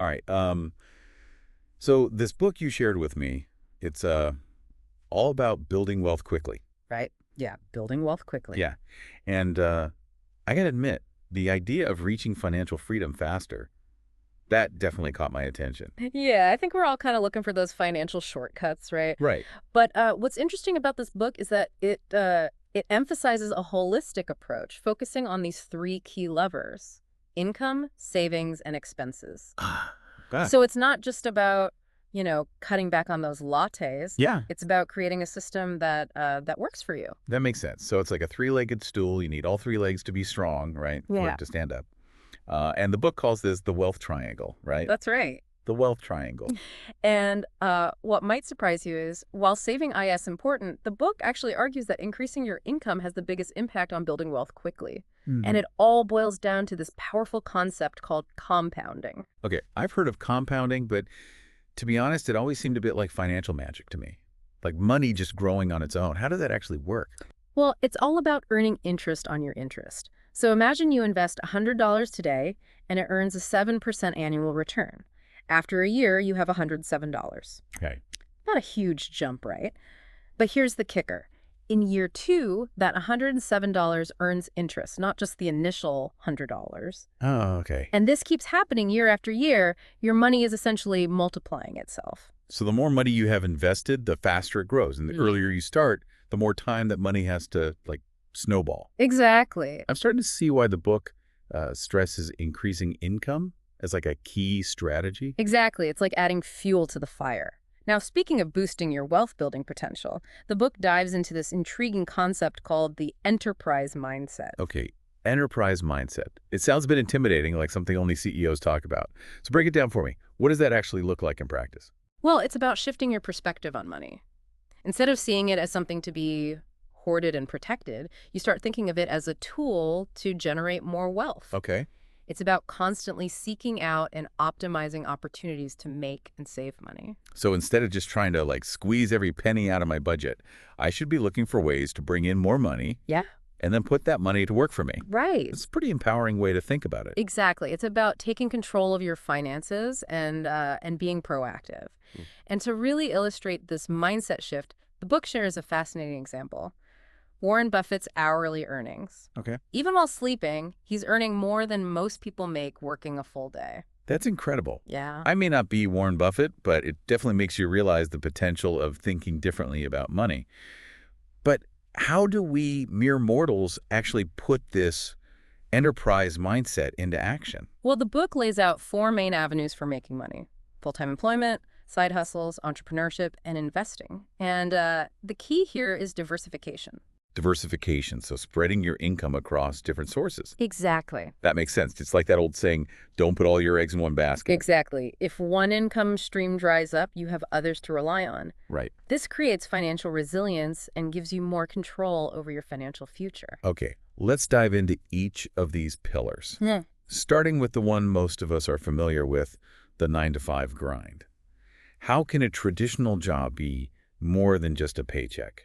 right. So this book you shared with me, it's all about building wealth quickly. Right? Yeah, building wealth quickly. Yeah. And I got to admit, the idea of reaching financial freedom faster, that definitely caught my attention. Yeah, I think we're all kind of looking for those financial shortcuts, right? Right. But what's interesting about this book is that it emphasizes a holistic approach, focusing on these three key levers: income, savings, and expenses. Ah, So it's not just about, cutting back on those lattes. yeah, It's about creating a system that works for you. that makes sense. So it's like a three-legged stool. You need all three legs to be strong, right, for Yeah, it to stand up. And the book calls this the wealth triangle, right? that's right. The wealth triangle. And what might surprise you is, while saving is important, the book actually argues that increasing your income has the biggest impact on building wealth quickly. And Hmm. it all boils down to this powerful concept called compounding. Okay, I've heard of compounding, but to be honest, it always seemed a bit like financial magic to me. Like money just growing on its own. How does that actually work? Well, it's all about earning interest on your interest. So imagine you invest $100 today and it earns a 7% annual return. After a year, you have $107. Okay. Not a huge jump, right? But here's the kicker. In year two, that $107 earns interest, not just the initial $100. Oh, okay. And this keeps happening year after year. Your money is essentially multiplying itself. So the more money you have invested, the faster it grows. And the Yeah. earlier you start, the more time that money has to, like, snowball. Exactly. I'm starting to see why the book stresses increasing income as like a key strategy. Exactly. It's like adding fuel to the fire. Now, speaking of boosting your wealth building potential, the book dives into this intriguing concept called the enterprise mindset. Okay, enterprise mindset. It sounds a bit intimidating, like something only CEOs talk about. So break it down for me. What does that actually look like in practice? Well, it's about shifting your perspective on money. Instead of seeing it as something to be hoarded and protected, you start thinking of it as a tool to generate more wealth. Okay. It's about constantly seeking out and optimizing opportunities to make and save money. So instead of just trying to like squeeze every penny out of my budget, I should be looking for ways to bring in more money Yeah. and then put that money to work for me. Right. It's a pretty empowering way to think about it. Exactly. It's about taking control of your finances and being proactive. Mm. And to really illustrate this mindset shift, the book shares a fascinating example. Warren Buffett's hourly earnings. Okay. Even while sleeping, he's earning more than most people make working a full day. That's incredible. Yeah. I may not be Warren Buffett, but it definitely makes you realize the potential of thinking differently about money. But how do we mere mortals actually put this enterprise mindset into action? Well, the book lays out four main avenues for making money: full-time employment, side hustles, entrepreneurship, and investing. And the key here is diversification. Diversification, so spreading your income across different sources. Exactly. That makes sense. It's like that old saying, don't put all your eggs in one basket. Exactly. If one income stream dries up, you have others to rely on. Right. This creates financial resilience and gives you more control over your financial future. Okay, let's dive into each of these pillars. Yeah. Starting with the one most of us are familiar with, the 9-to-5 grind. How can a traditional job be more than just a paycheck?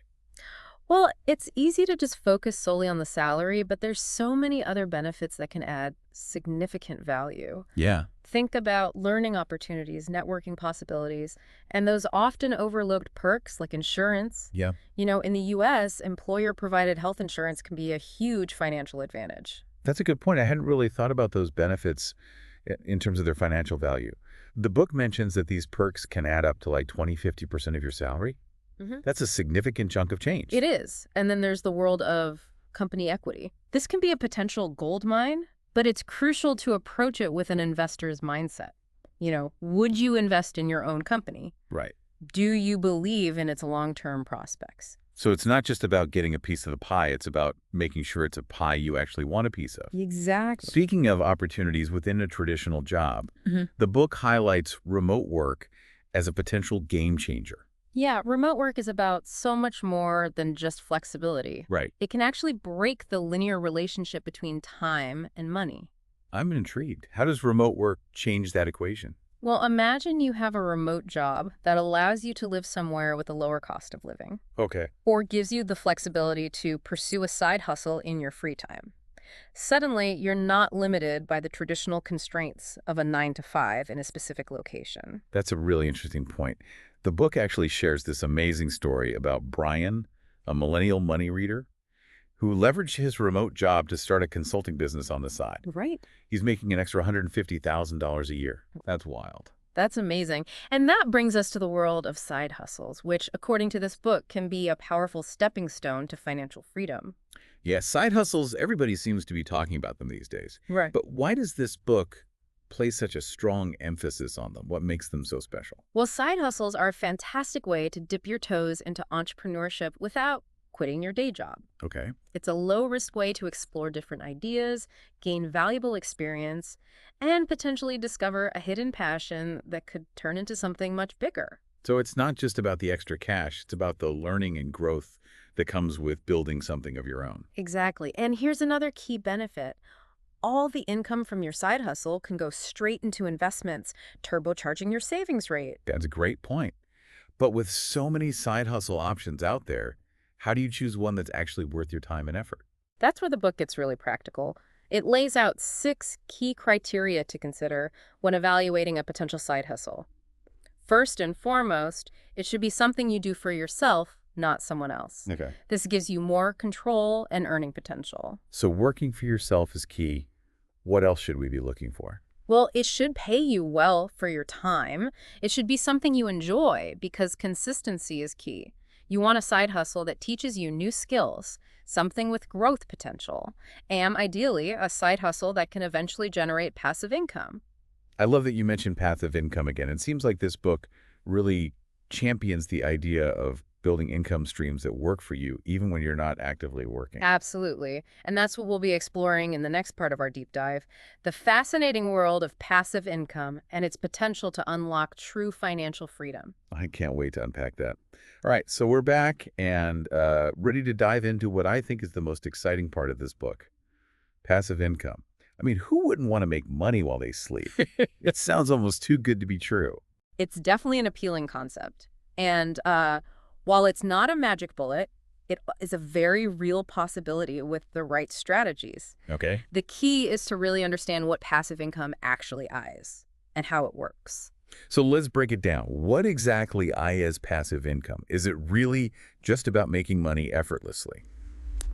Well, it's easy to just focus solely on the salary, but there's so many other benefits that can add significant value. Yeah. Think about learning opportunities, networking possibilities, and those often overlooked perks like insurance. Yeah. In the U.S., employer-provided health insurance can be a huge financial advantage. That's a good point. I hadn't really thought about those benefits in terms of their financial value. The book mentions that these perks can add up to like 20–50% of your salary. Hmm. That's a significant chunk of change. It is. And then there's the world of company equity. This can be a potential gold mine, but it's crucial to approach it with an investor's mindset. Would you invest in your own company? Right. Do you believe in its long-term prospects? So it's not just about getting a piece of the pie. It's about making sure it's a pie you actually want a piece of. Exactly. Speaking of opportunities within a traditional job, the book highlights remote work as a potential game changer. Yeah, remote work is about so much more than just flexibility. Right. It can actually break the linear relationship between time and money. I'm intrigued. How does remote work change that equation? Well, imagine you have a remote job that allows you to live somewhere with a lower cost of living, Okay. or gives you the flexibility to pursue a side hustle in your free time. Suddenly, you're not limited by the traditional constraints of a 9 to 5 in a specific location. That's a really interesting point. The book actually shares this amazing story about Brian, a millennial money reader, who leveraged his remote job to start a consulting business on the side. Right. He's making an extra $150,000 a year. That's wild. That's amazing. And that brings us to the world of side hustles, which, according to this book, can be a powerful stepping stone to financial freedom. Yeah, side hustles, everybody seems to be talking about them these days. Right. But why does this book place such a strong emphasis on them? What makes them so special? Well, side hustles are a fantastic way to dip your toes into entrepreneurship without quitting your day job. Okay. It's a low-risk way to explore different ideas, gain valuable experience, and potentially discover a hidden passion that could turn into something much bigger. So it's not just about the extra cash, it's about the learning and growth that comes with building something of your own. Exactly. And here's another key benefit. All the income from your side hustle can go straight into investments, turbocharging your savings rate. That's a great point. But with so many side hustle options out there, how do you choose one that's actually worth your time and effort? That's where the book gets really practical. It lays out 6 key criteria to consider when evaluating a potential side hustle. First and foremost, it should be something you do for yourself, not someone else. Okay. This gives you more control and earning potential. So working for yourself is key. What else should we be looking for? Well, it should pay you well for your time. It should be something you enjoy because consistency is key. You want a side hustle that teaches you new skills, something with growth potential, and ideally a side hustle that can eventually generate passive income. I love that you mentioned passive income again. It seems like this book really champions the idea of building income streams that work for you, even when you're not actively working. Absolutely. And that's what we'll be exploring in the next part of our deep dive, the fascinating world of passive income and its potential to unlock true financial freedom. I can't wait to unpack that. All right, so we're back and ready to dive into what I think is the most exciting part of this book, passive income. I mean, who wouldn't want to make money while they sleep? It sounds almost too good to be true. It's definitely an appealing concept. And while it's not a magic bullet, it is a very real possibility with the right strategies. Okay. The key is to really understand what passive income actually is and how it works. So let's break it down. What exactly is passive income? Is it really just about making money effortlessly?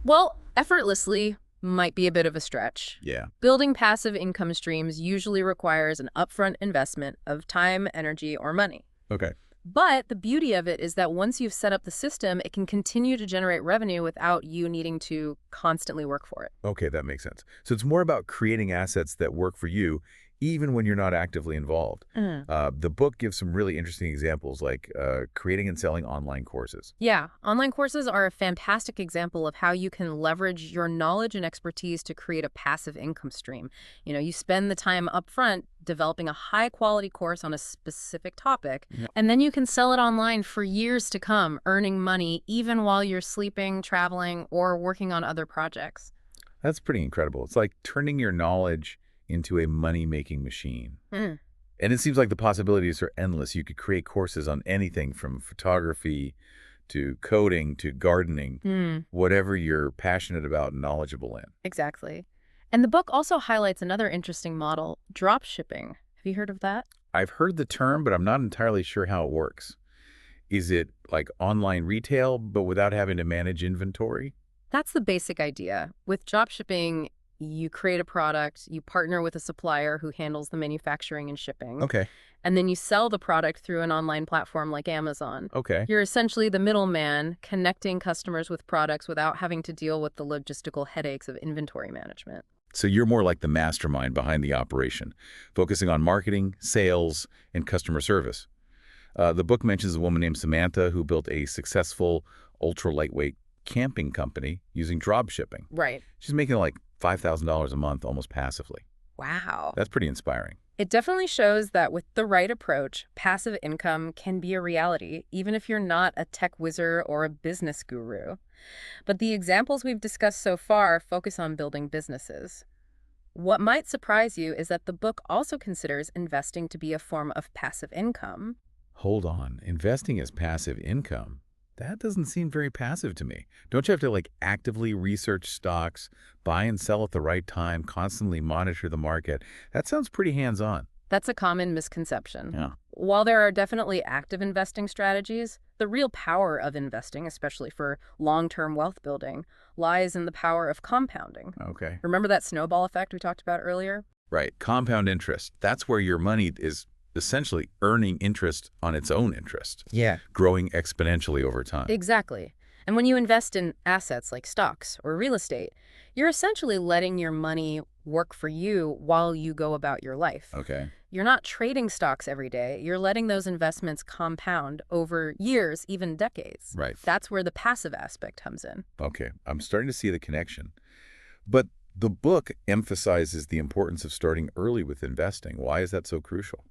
Well, effortlessly might be a bit of a stretch. Yeah. Building passive income streams usually requires an upfront investment of time, energy, or money. Okay. But the beauty of it is that once you've set up the system, it can continue to generate revenue without you needing to constantly work for it. Okay, that makes sense. So it's more about creating assets that work for you, even when you're not actively involved. The book gives some really interesting examples, like creating and selling online courses. Yeah, online courses are a fantastic example of how you can leverage your knowledge and expertise to create a passive income stream. You know, you spend the time up front developing a high-quality course on a specific topic, and then you can sell it online for years to come, earning money even while you're sleeping, traveling, or working on other projects. That's pretty incredible. It's like turning your knowledge into a money-making machine. And it seems like the possibilities are endless. You could create courses on anything from photography to coding to gardening, whatever you're passionate about and knowledgeable in. Exactly. And the book also highlights another interesting model, drop shipping. Have you heard of that? I've heard the term, but I'm not entirely sure how it works. Is it like online retail, but without having to manage inventory? That's the basic idea. With drop shipping, you create a product, you partner with a supplier who handles the manufacturing and shipping. Okay. And then you sell the product through an online platform like Amazon. Okay. You're essentially the middleman connecting customers with products without having to deal with the logistical headaches of inventory management. So you're more like the mastermind behind the operation, focusing on marketing, sales, and customer service. The book mentions a woman named Samantha who built a successful, ultra-lightweight camping company using drop shipping. Right. She's making like $5,000 a month almost passively. Wow. That's pretty inspiring. It definitely shows that with the right approach, passive income can be a reality, even if you're not a tech wizard or a business guru. But the examples we've discussed so far focus on building businesses. What might surprise you is that the book also considers investing to be a form of passive income. Hold on. Investing as passive income? That doesn't seem very passive to me. Don't you have to like actively research stocks, buy and sell at the right time, constantly monitor the market? That sounds pretty hands-on. That's a common misconception. Yeah. While there are definitely active investing strategies, the real power of investing, especially for long-term wealth building, lies in the power of compounding. Okay. Remember that snowball effect we talked about earlier? Right. Compound interest. That's where your money is essentially earning interest on its own interest, Yeah. growing exponentially over time. Exactly. And when you invest in assets like stocks or real estate, you're essentially letting your money work for you while you go about your life. Okay. You're not trading stocks every day. You're letting those investments compound over years, even decades. Right. That's where the passive aspect comes in. Okay. I'm starting to see the connection. But the book emphasizes the importance of starting early with investing. Why is that so crucial?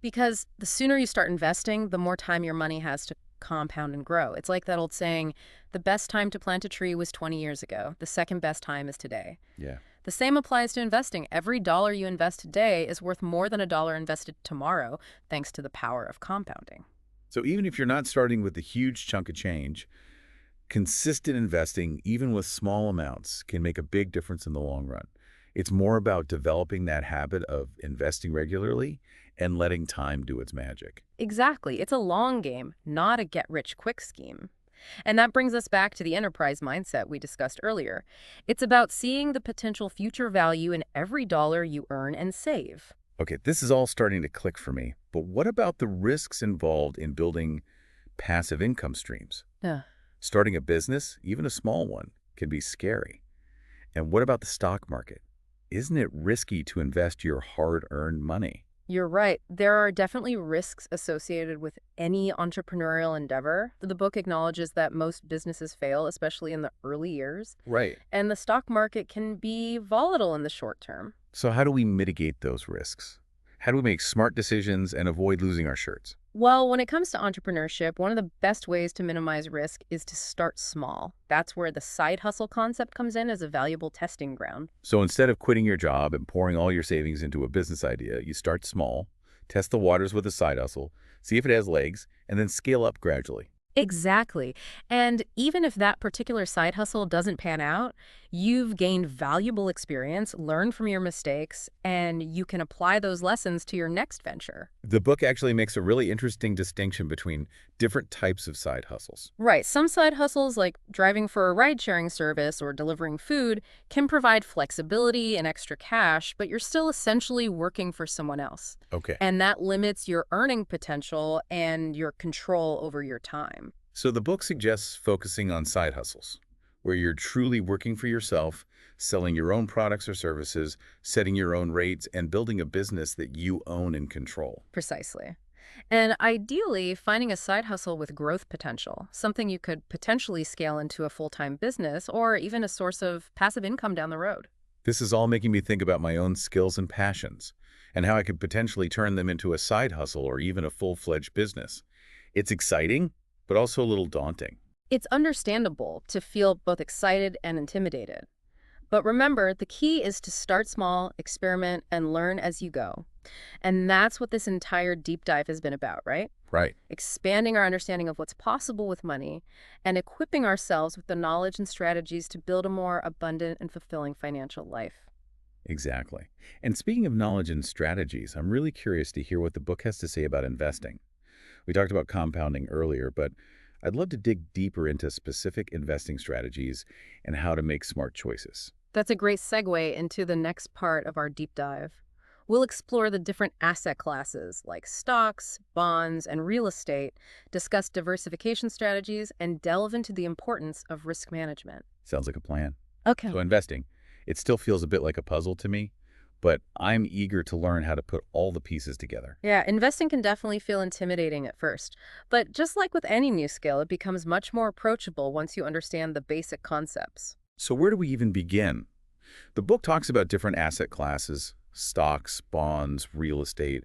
Because the sooner you start investing, the more time your money has to compound and grow. It's like that old saying, the best time to plant a tree was 20 years ago. The second best time is today. Yeah. The same applies to investing. Every dollar you invest today is worth more than a dollar invested tomorrow, thanks to the power of compounding. So even if you're not starting with a huge chunk of change, consistent investing, even with small amounts, can make a big difference in the long run. It's more about developing that habit of investing regularly and letting time do its magic. Exactly. It's a long game, not a get-rich-quick scheme. And that brings us back to the enterprise mindset we discussed earlier. It's about seeing the potential future value in every dollar you earn and save. Okay, this is all starting to click for me, but what about the risks involved in building passive income streams? Yeah. Starting a business, even a small one, can be scary. And what about the stock market? Isn't it risky to invest your hard-earned money? You're right. There are definitely risks associated with any entrepreneurial endeavor. The book acknowledges that most businesses fail, especially in the early years, Right. and the stock market can be volatile in the short term. So how do we mitigate those risks? How do we make smart decisions and avoid losing our shirts? Well, when it comes to entrepreneurship, one of the best ways to minimize risk is to start small. That's where the side hustle concept comes in as a valuable testing ground. So instead of quitting your job and pouring all your savings into a business idea, you start small, test the waters with a side hustle, see if it has legs, and then scale up gradually. Exactly. And even if that particular side hustle doesn't pan out, you've gained valuable experience, learned from your mistakes, and you can apply those lessons to your next venture. The book actually makes a really interesting distinction between different types of side hustles. Right. Some side hustles, like driving for a ride-sharing service or delivering food, can provide flexibility and extra cash, but you're still essentially working for someone else. Okay. And that limits your earning potential and your control over your time. So the book suggests focusing on side hustles, where you're truly working for yourself, selling your own products or services, setting your own rates, and building a business that you own and control. Precisely. And ideally, finding a side hustle with growth potential, something you could potentially scale into a full-time business or even a source of passive income down the road. This is all making me think about my own skills and passions, and how I could potentially turn them into a side hustle or even a full-fledged business. It's exciting, but also a little daunting. It's understandable to feel both excited and intimidated. But remember, the key is to start small, experiment, and learn as you go. And that's what this entire deep dive has been about, right? Right. Expanding our understanding of what's possible with money and equipping ourselves with the knowledge and strategies to build a more abundant and fulfilling financial life. Exactly. And speaking of knowledge and strategies, I'm really curious to hear what the book has to say about investing. We talked about compounding earlier, but I'd love to dig deeper into specific investing strategies and how to make smart choices. That's a great segue into the next part of our deep dive. We'll explore the different asset classes like stocks, bonds, and real estate, discuss diversification strategies, and delve into the importance of risk management. Sounds like a plan. Okay. So investing, it still feels a bit like a puzzle to me, but I'm eager to learn how to put all the pieces together. Yeah, investing can definitely feel intimidating at first. But just like with any new skill, it becomes much more approachable once you understand the basic concepts. So where do we even begin? The book talks about different asset classes, stocks, bonds, real estate.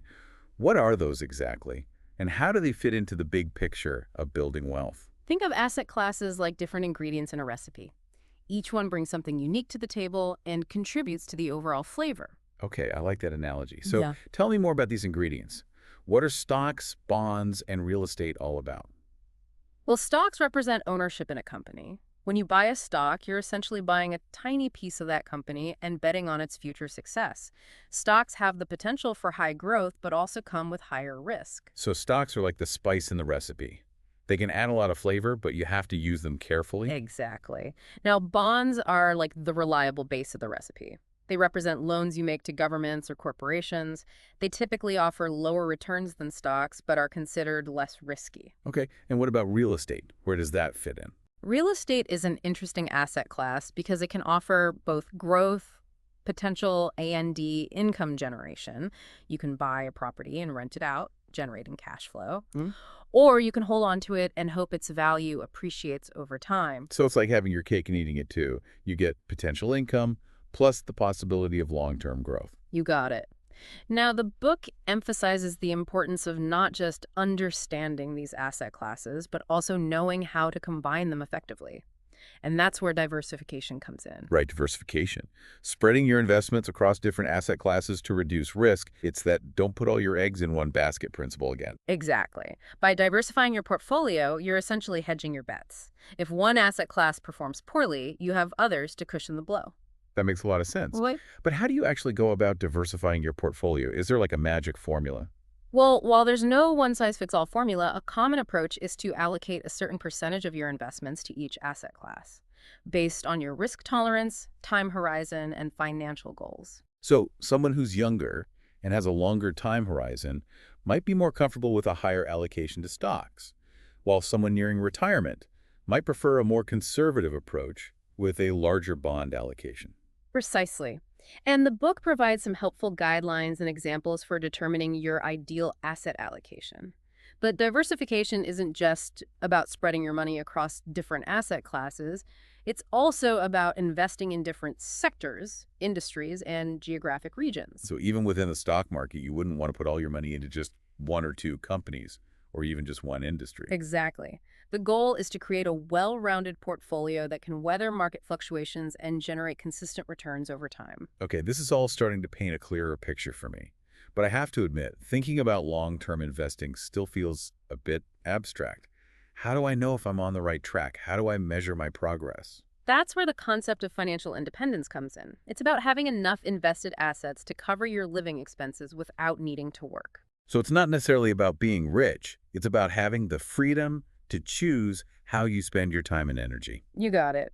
What are those exactly? And how do they fit into the big picture of building wealth? Think of asset classes like different ingredients in a recipe. Each one brings something unique to the table and contributes to the overall flavor. Okay, I like that analogy. So Yeah. tell me more about these ingredients. What are stocks, bonds, and real estate all about? Well, stocks represent ownership in a company. When you buy a stock, you're essentially buying a tiny piece of that company and betting on its future success. Stocks have the potential for high growth, but also come with higher risk. So stocks are like the spice in the recipe. They can add a lot of flavor, but you have to use them carefully. Exactly. Now, bonds are like the reliable base of the recipe. They represent loans you make to governments or corporations. They typically offer lower returns than stocks, but are considered less risky. Okay, and what about real estate? Where does that fit in? Real estate is an interesting asset class because it can offer both growth, potential, and income generation. You can buy a property and rent it out, generating cash flow. Hmm? Or you can hold on to it and hope its value appreciates over time. So it's like having your cake and eating it too. You get potential income plus the possibility of long-term growth. You got it. Now, the book emphasizes the importance of not just understanding these asset classes, but also knowing how to combine them effectively. And that's where diversification comes in. Right, diversification. Spreading your investments across different asset classes to reduce risk. It's that don't put all your eggs in one basket principle again. Exactly. By diversifying your portfolio, you're essentially hedging your bets. If one asset class performs poorly, you have others to cushion the blow. That makes a lot of sense. Wait. But how do you actually go about diversifying your portfolio? Is there like a magic formula? Well, while there's no one-size-fits-all formula, a common approach is to allocate a certain percentage of your investments to each asset class, based on your risk tolerance, time horizon, and financial goals. So someone who's younger and has a longer time horizon might be more comfortable with a higher allocation to stocks, while someone nearing retirement might prefer a more conservative approach with a larger bond allocation. Precisely. And the book provides some helpful guidelines and examples for determining your ideal asset allocation. But diversification isn't just about spreading your money across different asset classes. It's also about investing in different sectors, industries, and geographic regions. So even within the stock market, you wouldn't want to put all your money into just one or two companies or even just one industry. Exactly. The goal is to create a well-rounded portfolio that can weather market fluctuations and generate consistent returns over time. Okay, this is all starting to paint a clearer picture for me. But I have to admit, thinking about long-term investing still feels a bit abstract. How do I know if I'm on the right track? How do I measure my progress? That's where the concept of financial independence comes in. It's about having enough invested assets to cover your living expenses without needing to work. So it's not necessarily about being rich. It's about having the freedom to choose how you spend your time and energy. You got it.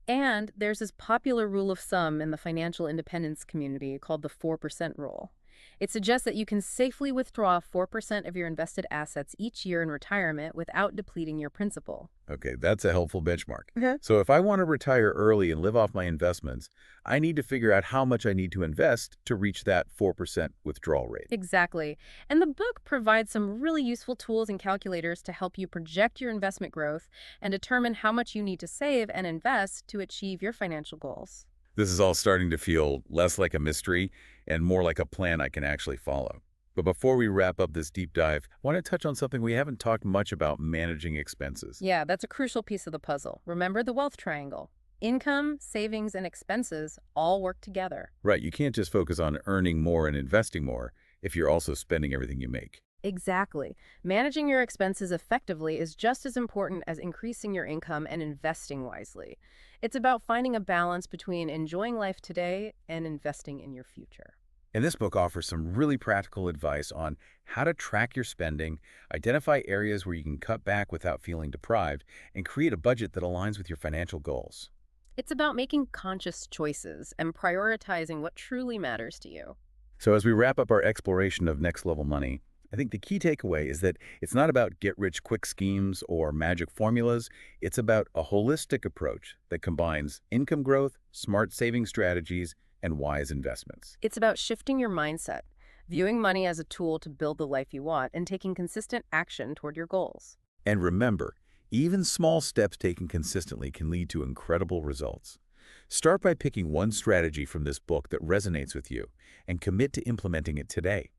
And there's this popular rule of thumb in the financial independence community called the 4% rule. It suggests that you can safely withdraw 4% of your invested assets each year in retirement without depleting your principal. Okay, that's a helpful benchmark. Okay. So if I want to retire early and live off my investments, I need to figure out how much I need to invest to reach that 4% withdrawal rate. Exactly. And the book provides some really useful tools and calculators to help you project your investment growth and determine how much you need to save and invest to achieve your financial goals. This is all starting to feel less like a mystery and more like a plan I can actually follow. But before we wrap up this deep dive, I want to touch on something we haven't talked much about: managing expenses. Yeah, that's a crucial piece of the puzzle. Remember the wealth triangle. Income, savings, and expenses all work together. Right, you can't just focus on earning more and investing more if you're also spending everything you make. Exactly. Managing your expenses effectively is just as important as increasing your income and investing wisely. It's about finding a balance between enjoying life today and investing in your future. And this book offers some really practical advice on how to track your spending, identify areas where you can cut back without feeling deprived, and create a budget that aligns with your financial goals. It's about making conscious choices and prioritizing what truly matters to you. So as we wrap up our exploration of next-level money, I think the key takeaway is that it's not about get-rich-quick schemes or magic formulas. It's about a holistic approach that combines income growth, smart saving strategies, and wise investments. It's about shifting your mindset, viewing money as a tool to build the life you want, and taking consistent action toward your goals. And remember, even small steps taken consistently can lead to incredible results. Start by picking one strategy from this book that resonates with you and commit to implementing it today.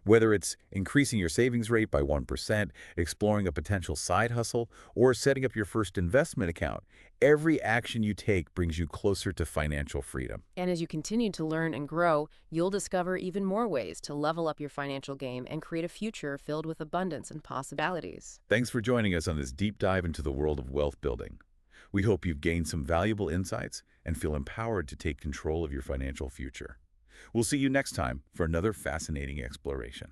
Whether it's increasing your savings rate by 1%, exploring a potential side hustle, or setting up your first investment account, every action you take brings you closer to financial freedom. And as you continue to learn and grow, you'll discover even more ways to level up your financial game and create a future filled with abundance and possibilities. Thanks for joining us on this deep dive into the world of wealth building. We hope you've gained some valuable insights and feel empowered to take control of your financial future. We'll see you next time for another fascinating exploration.